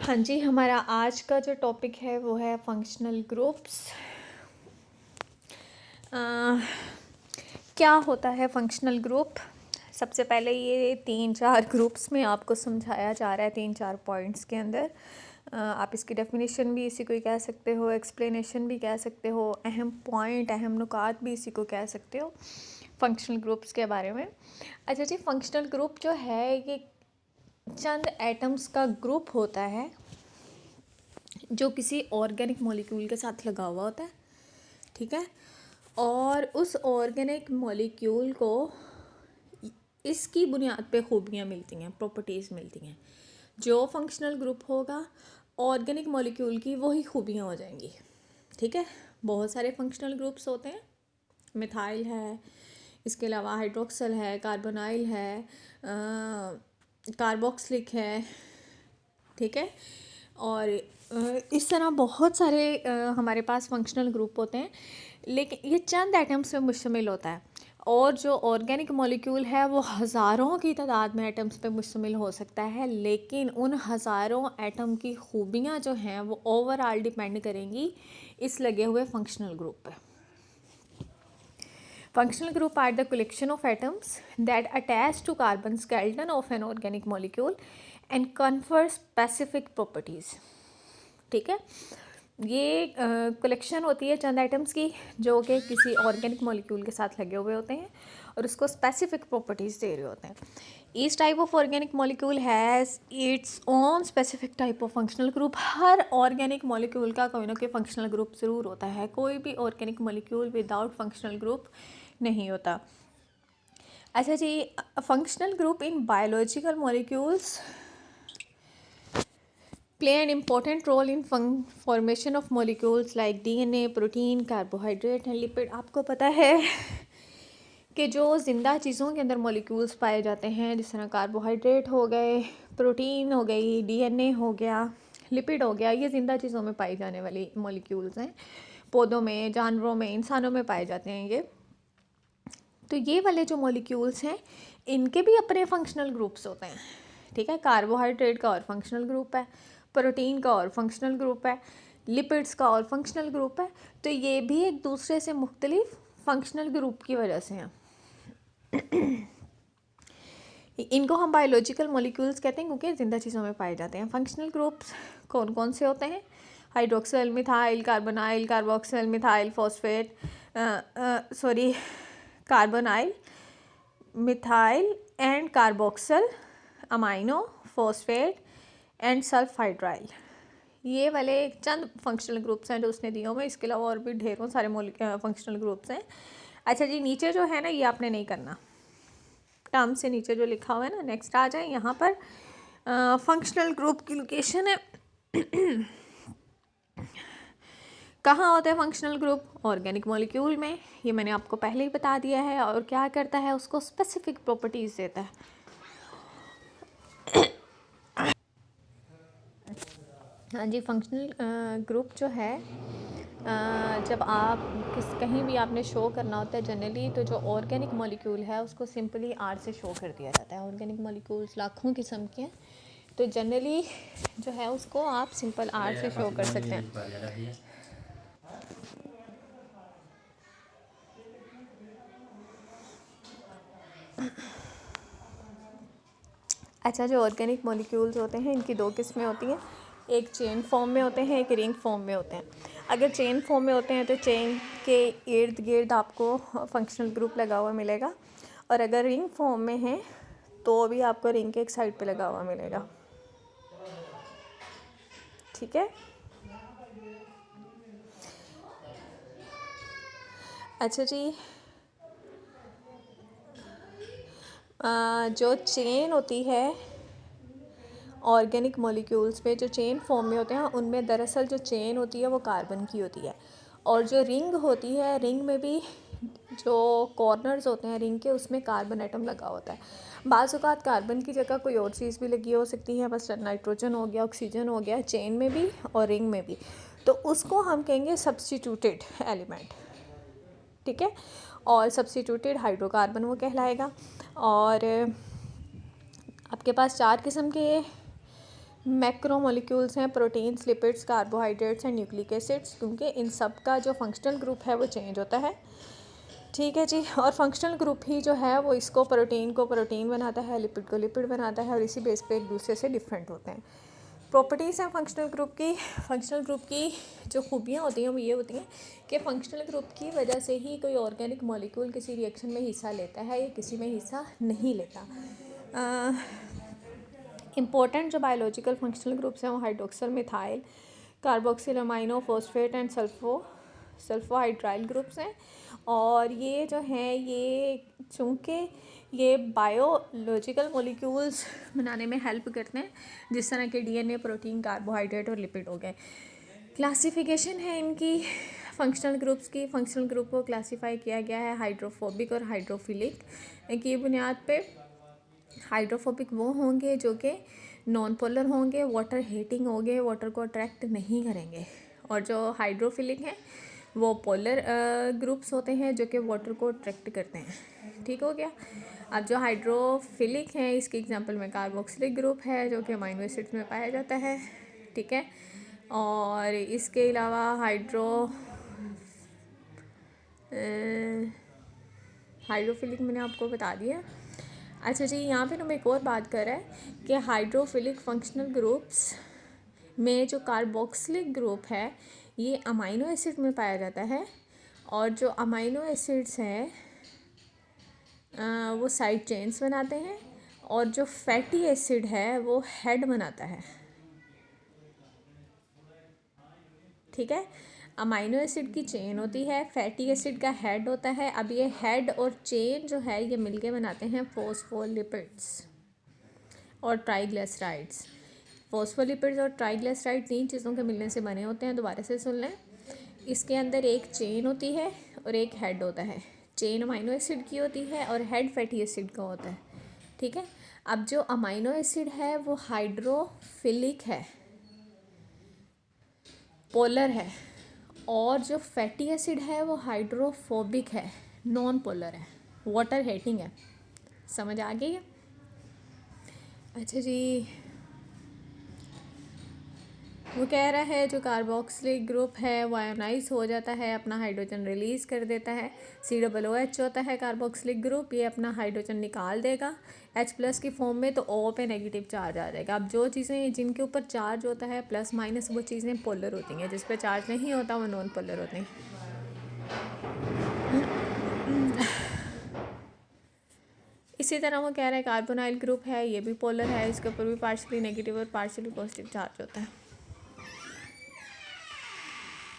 हाँ जी, हमारा आज का जो टॉपिक है वो है फंक्शनल ग्रुप्स। क्या होता है फंक्शनल ग्रुप? सबसे पहले ये 3-4 ग्रुप्स में आपको समझाया जा रहा है 3-4 पॉइंट्स के अंदर। आप इसकी डेफिनेशन भी इसी को ही कह सकते हो, एक्सप्लेनेशन भी कह सकते हो, अहम पॉइंट, अहम नुकात भी इसी को कह सकते हो फंक्शनल ग्रुप्स के बारे में। अच्छा जी, फंक्शनल ग्रुप जो है ये चंद एटम्स का ग्रुप होता है जो किसी ऑर्गेनिक मॉलिक्यूल के साथ लगा हुआ होता है, ठीक है। और उस ऑर्गेनिक मॉलिक्यूल को इसकी बुनियाद पे खूबियाँ मिलती हैं, प्रॉपर्टीज़ मिलती हैं। जो फंक्शनल ग्रुप होगा ऑर्गेनिक मॉलिक्यूल की वही खूबियाँ हो जाएंगी, ठीक है। बहुत सारे फंक्शनल ग्रुप्स होते हैं, मिथाइल है, इसके अलावा हाइड्रोक्सल है, कार्बोनाइल है, कार्बोक्सिलिक है, ठीक है। और इस तरह बहुत सारे हमारे पास फंक्शनल ग्रुप होते हैं, लेकिन ये चंद एटम्स पे मुश्तमिल होता है। और जो ऑर्गेनिक मॉलिक्यूल है वो हज़ारों की तादाद में एटम्स पे मुश्तमिल हो सकता है, लेकिन उन हज़ारों एटम की खूबियाँ जो हैं वो ओवरऑल डिपेंड करेंगी इस लगे हुए फंक्शनल ग्रुप पे। Functional group are the collection of atoms that attach to carbon skeleton of an organic molecule and confer specific properties, ठीक है। ये कलेक्शन होती है चंद आइटम्स की जो कि किसी ऑर्गेनिक मॉलिक्यूल के साथ लगे हुए होते हैं और उसको स्पेसिफिक प्रॉपर्टीज़ दे रहे होते हैं। Each type of organic molecule has its own specific type of functional group. Her organic molecule का कोई ना कोई फंक्शनल ग्रुप ज़रूर होता है, कोई भी organic molecule without functional group नहीं होता। अच्छा जी, functional group in biological molecules play an important role in formation of molecules like DNA, protein, carbohydrate and lipid. आपको पता है कि जो ज़िंदा चीज़ों के अंदर मॉलिक्यूल्स पाए जाते हैं, जिस तरह कार्बोहाइड्रेट हो गए, प्रोटीन हो गई, DNA हो गया, लिपिड हो गया, ये ज़िंदा चीज़ों में पाई जाने वाली मॉलिक्यूल्स हैं। पौधों में, जानवरों में, इंसानों में पाए जाते हैं ये। तो ये वाले जो मॉलिक्यूल्स हैं इनके भी अपने फंक्शनल ग्रुप्स होते हैं, ठीक है। कार्बोहाइड्रेट का और फंक्शनल ग्रुप है, प्रोटीन का और फंक्शनल ग्रुप है, लिपिड्स का और फंक्शनल ग्रुप है। तो ये भी एक दूसरे से मुख्तलिफ फंक्शनल ग्रुप की वजह से हैं। इनको हम बायोलॉजिकल मॉलिक्यूल्स कहते हैं क्योंकि ज़िंदा चीज़ों में पाए जाते हैं। फंक्शनल ग्रुप्स कौन कौन से होते हैं? Hydroxyl, methyl, carbonyl, carboxyl, methyl phosphate, carbonyl, methyl and carboxyl, amino, phosphate and sulfhydryl. ये वाले चंद फंक्शनल ग्रुप्स हैं जो उसने दिए हुए। इसके अलावा और भी ढेरों सारे फंक्शनल ग्रुप्स हैं। अच्छा जी, नीचे जो है ना ये आपने नहीं करना, टर्म से नीचे जो लिखा हुआ है ना, नेक्स्ट आ जाए यहाँ पर। फंक्शनल ग्रुप की लोकेशन है कहाँ होता है फंक्शनल ग्रुप? ऑर्गेनिक मॉलिक्यूल में। ये मैंने आपको पहले ही बता दिया है। और क्या करता है? उसको स्पेसिफिक प्रॉपर्टीज़ देता है। हाँ जी, फंक्शनल ग्रुप जो है जब आप कहीं भी आपने शो करना होता है जनरली, तो जो ऑर्गेनिक मॉलिक्यूल है उसको सिंपली आर से शो कर दिया जाता है। ऑर्गेनिक मॉलिक्यूल्स लाखों किस्म के हैं, तो जनरली जो है उसको आप सिंपल आर से शो कर सकते हैं। अच्छा, जो ऑर्गेनिक मॉलिक्यूल्स होते हैं इनकी दो किस्में होती हैं, एक चेन फॉर्म में होते हैं, एक रिंग फॉर्म में होते हैं। अगर चेन फॉर्म में होते हैं तो चेन के इर्द गिर्द आपको फंक्शनल ग्रुप लगा हुआ मिलेगा, और अगर रिंग फॉर्म में है तो भी आपको रिंग के एक साइड पे लगा हुआ मिलेगा, ठीक है। अच्छा जी, जो चेन होती है ऑर्गेनिक मॉलिक्यूल्स पे, जो चेन फॉर्म में होते हैं उनमें दरअसल जो चेन होती है वो कार्बन की होती है। और जो रिंग होती है, रिंग में भी जो कॉर्नर्स होते हैं रिंग के, उसमें कार्बन एटम लगा होता है। बाज़ औक़ात कार्बन की जगह कोई और चीज़ भी लगी हो सकती है, बस नाइट्रोजन हो गया, ऑक्सीजन हो गया, चेन में भी और रिंग में भी। तो उसको हम कहेंगे सब्स्टिट्यूटेड एलिमेंट, ठीक है। और सब्स्टिट्यूटेड हाइड्रोकार्बन वो कहलाएगा। और आपके पास 4 किस्म के मैक्रोमोलिक्यूल्स हैं proteins, lipids, carbohydrates and nucleic acids, क्योंकि इन सब का जो फंक्शनल ग्रुप है वो चेंज होता है। ठीक है जी। और फंक्शनल ग्रुप ही जो है वो इसको प्रोटीन को प्रोटीन बनाता है, लिपिड को लिपिड बनाता है, और इसी बेस पे एक दूसरे से डिफरेंट होते हैं। प्रॉपर्टीज़ हैं फंक्शनल ग्रुप की। फंक्शनल ग्रुप की जो खूबियाँ होती हैं वो ये होती हैं कि फंक्शनल ग्रुप की वजह से ही कोई ऑर्गेनिक मॉलिक्यूल किसी रिएक्शन में हिस्सा लेता है या किसी में हिस्सा नहीं लेता। इम्पोर्टेंट जो बायोलॉजिकल फंक्शनल ग्रुप्स हैं वो hydroxyl, methyl, carboxyl, amino, phosphate and sulfhydryl groups हैं। और ये जो हैं ये चूँकि ये बायोलॉजिकल मॉलिक्यूल्स बनाने में हेल्प करते हैं, जिस तरह के डीएनए, प्रोटीन, कार्बोहाइड्रेट और लिपिड हो गए। क्लासिफिकेशन है इनकी फंक्शनल ग्रुप्स की। फंक्शनल ग्रुप को क्लासीफाई किया गया है हाइड्रोफोबिक और हाइड्रोफिलिक की बुनियाद पे। हाइड्रोफोबिक वो होंगे जो कि नॉन पोलर होंगे, वाटर हीटिंग होंगे, वाटर को अट्रैक्ट नहीं करेंगे। और जो हाइड्रोफिलिक हैं वो पोलर ग्रुप्स होते हैं जो कि वाटर को अट्रैक्ट करते हैं। ठीक हो गया। अब जो हाइड्रोफिलिक हैं इसके एग्जांपल में कार्बोक्सिलिक ग्रुप है जो कि अमाइनो एसिड्स में पाया जाता है। ठीक है। और इसके अलावा हाइड्रोफिलिक मैंने आपको बता दिया। अच्छा जी, यहाँ पे हम एक और बात कर रहे हैं कि हाइड्रोफिलिक फंक्शनल ग्रुप्स में जो कार्बोक्सिलिक ग्रुप है ये अमाइनो एसिड में पाया जाता है, और जो अमाइनो एसिड्स हैं वो साइड चेन्स बनाते हैं, और जो फैटी एसिड है वो हेड बनाता है। ठीक है। अमाइनो एसिड की चेन होती है, फैटी एसिड का हेड होता है। अब ये हेड और चेन जो है ये मिलके बनाते हैं फॉस्फोलिपिड्स और ट्राइग्लिसराइड्स। फॉस्फोलिपिड्स और ट्राइग्लिसराइड 3 चीज़ों के मिलने से बने होते हैं। दोबारा से सुन लें। इसके अंदर एक चेन होती है और एक हेड होता है। चेन अमाइनो एसिड की होती है और हेड फैटी एसिड का होता है। ठीक है। अब जो अमाइनो एसिड है वो हाइड्रोफिलिक है, पोलर है, और जो फैटी एसिड है वो हाइड्रोफोबिक है, नॉन पोलर है, वाटर हीटिंग है। समझ आ गई है? अच्छा जी, वो कह रहा है जो कार्बोक्सिलिक ग्रुप है वो आयोनाइज हो जाता है, अपना हाइड्रोजन रिलीज़ कर देता है। COOH होता है कार्बोक्सिलिक ग्रुप, ये अपना हाइड्रोजन निकाल देगा H+ की फॉर्म में, तो O पे नेगेटिव चार्ज आ जाएगा। अब जो चीज़ें जिनके ऊपर चार्ज होता है प्लस माइनस वो चीज़ें पोलर होती हैं, जिस पे चार्ज नहीं होता वो नॉन पोलर होते हैं। इसी तरह वो कह रहा है कार्बोनाइल ग्रुप है, ये भी पोलर है, इसके ऊपर भी पार्शियली नेगेटिव और पार्शियली पॉजिटिव चार्ज होता है।